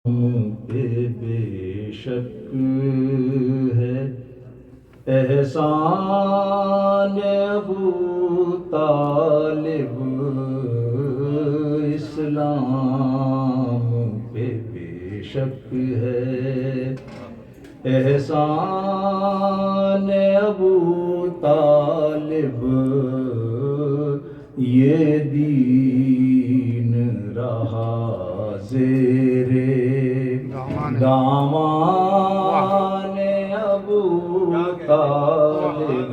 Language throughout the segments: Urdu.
پہ بے شک ہے احسان ابو طالب، اسلام پہ بے شک ہے احسان ابو طالب، یہ دین رہا زیرے دامان ابو طالب،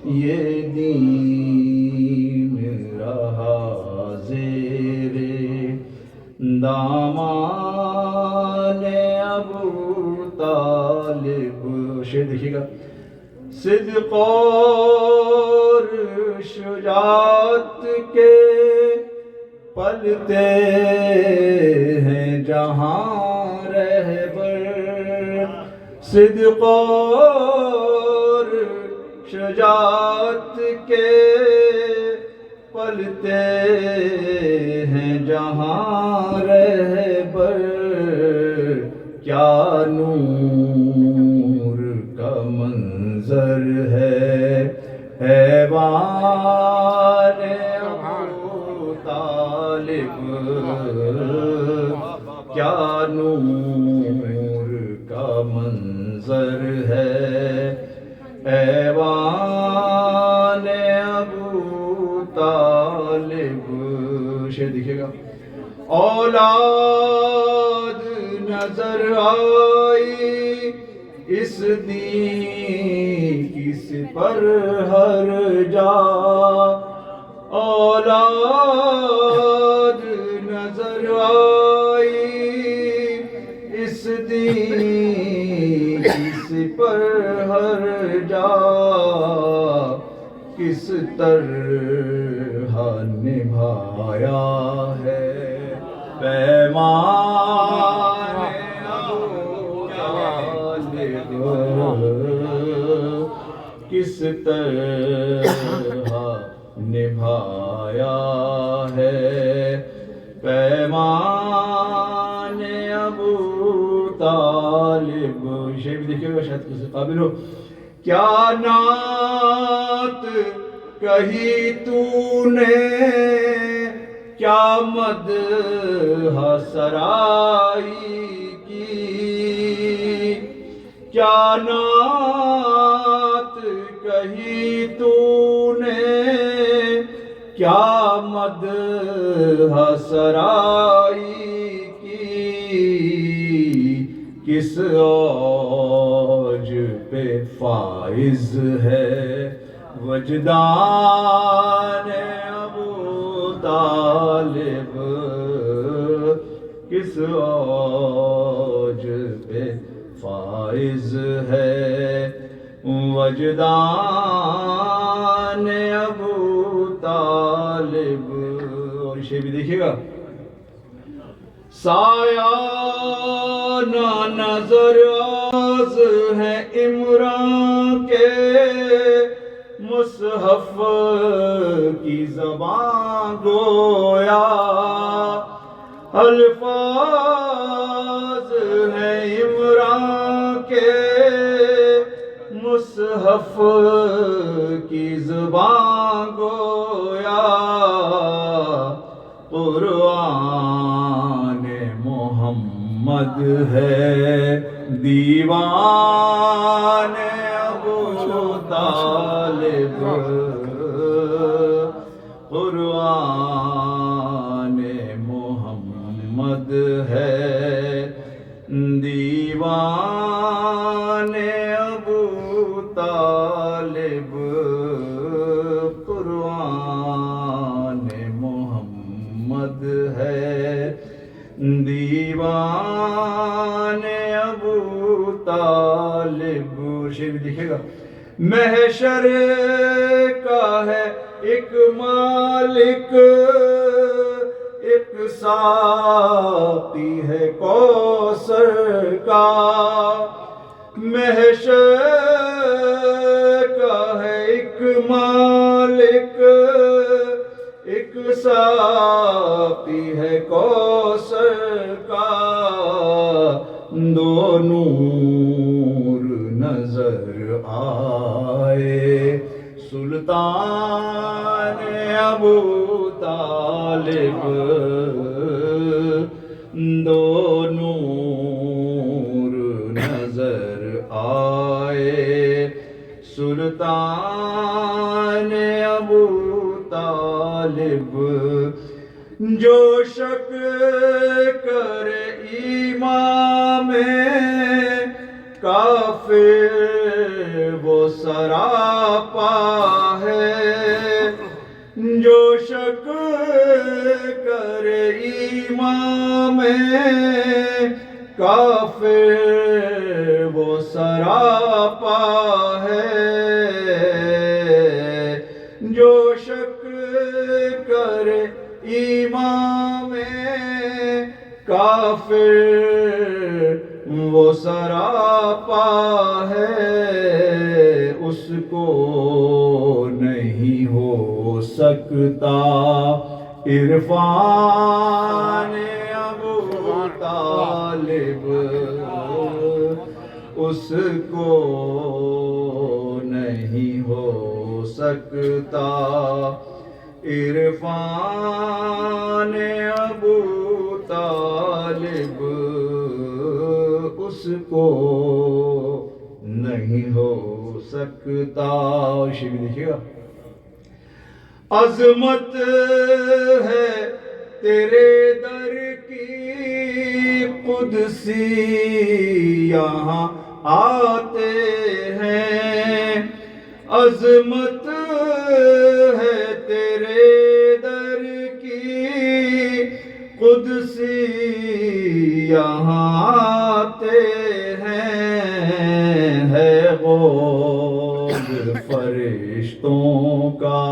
یہ دین رہا زیرے دامان ابو طالب۔ شعر دیکھیے گا، صدق اور شجاعت کے پلتے ہیں جہاں رہبر، صدق اور شجاعت کے پلتے ہیں جہاں رہبر، کیا نور کا منظر ہے ایوان ابو طالب، کیا نور کا منظر ہے ایوان ابو طالب۔ شعر دیکھیے گا، اولاد نظر آئی اس دین کی سپر ہر جا، اولاد نظر آئی اس دین کی سپر ہر جا، کس طرح نبھایا ہے پیمان ابو طالب، کس طرح نبھایا ہے پیمان ابو طالب۔ شعر بھی دیکھیے گا، شاید کسی قابل ہو، کیا نعت کہی تو نے، کیا مدح سرائی کی، کیا نعت کہی تو نے، کیا مدح سرائی کی، کس اوج پہ فائز ہے وجدان ابو طالب، کس اوج پہ فائز ہے وجدان ابو طالب۔ اور شعر بھی دیکھیے گا، سایہ نہ نظر آز ہے عمران کے مصحف کی زبان گویا، الفاظ ہیں عمران کے مصحف کی زبان گویا، قرآن محمد ہے دیوان ابو طالب، قرآن محمد ہے دیوان ابو طالب، قرآن محمد ہے دیوان ابو طالب۔ شعر بھی دیکھے گا، محشر کا ہے ایک مالک، ایک ساقی ہے کوثر کا، محشر کا ہے ایک مالک، ایک ساقی ہے کوثر کا، دو نور نظر آئے، سلطان ابو طالب، دو نور نظر آئے، سلطان ابو طالب، جو شک کرے ایمان میں کافر وہ سراپا ہے، جو شک کرے ایمان میں کافر وہ سراپا ہے، جو شک کرے ایمان میں کافر وہ سراپا ہے، اس کو نہیں ہو سکتا عرفان ابو طالب، اس کو نہیں ہو سکتا عرفان ابو طالب، اس کو نہیں ہو سکتا۔ شعر بھی دیکھیے گا، عظمت ہے تیرے در کی قدسی یہاں آتے ہیں، عظمت ہے تیرے در کی قدسی یہاں آتے ہیں، ہے غوغ فرشتوں کا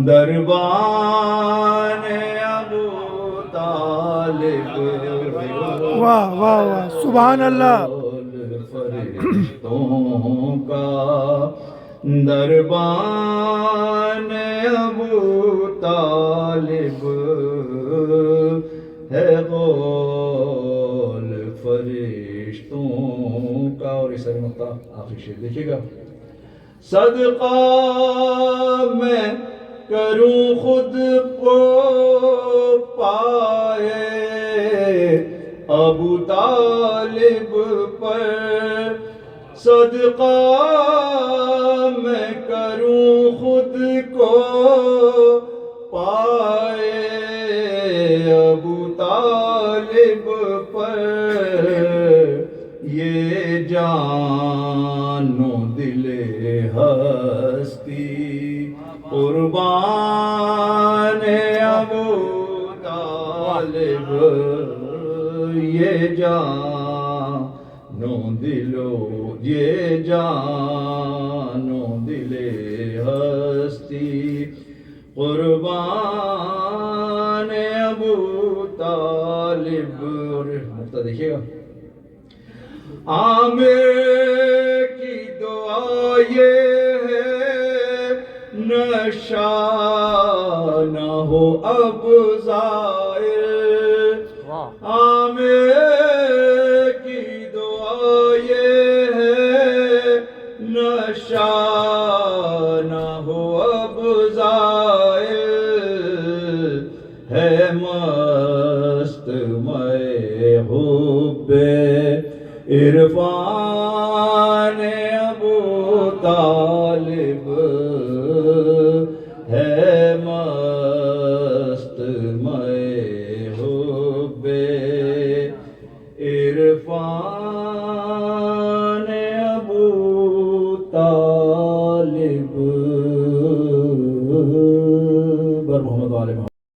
دربان ابو طالب، واہ واہ واہ، سبحان اللہ، فرشتوں کا دربان ابو طالب، ہے قول فرشتوں کا۔ اور اس مقطع آخری شعر دیکھیے گا، صدقہ میں کروں خود کو پائے ابو طالب پر، صدقہ میں کروں خود کو پائے ابو طالب پر، یہ جان و دل ہستی قربان ابو طالب، یہ جان و دل، یہ جان و دل ہستی قربان ابو طالب۔ اور مقطع دیکھیے گا، عامر کی دعا یہ ہے نشہ نہ ہو اب زائر، عامر کی دعا یہ ہے نشہ نہ ہو اب زائر، ہے مست میں حب عرفان ابو طالب، ہے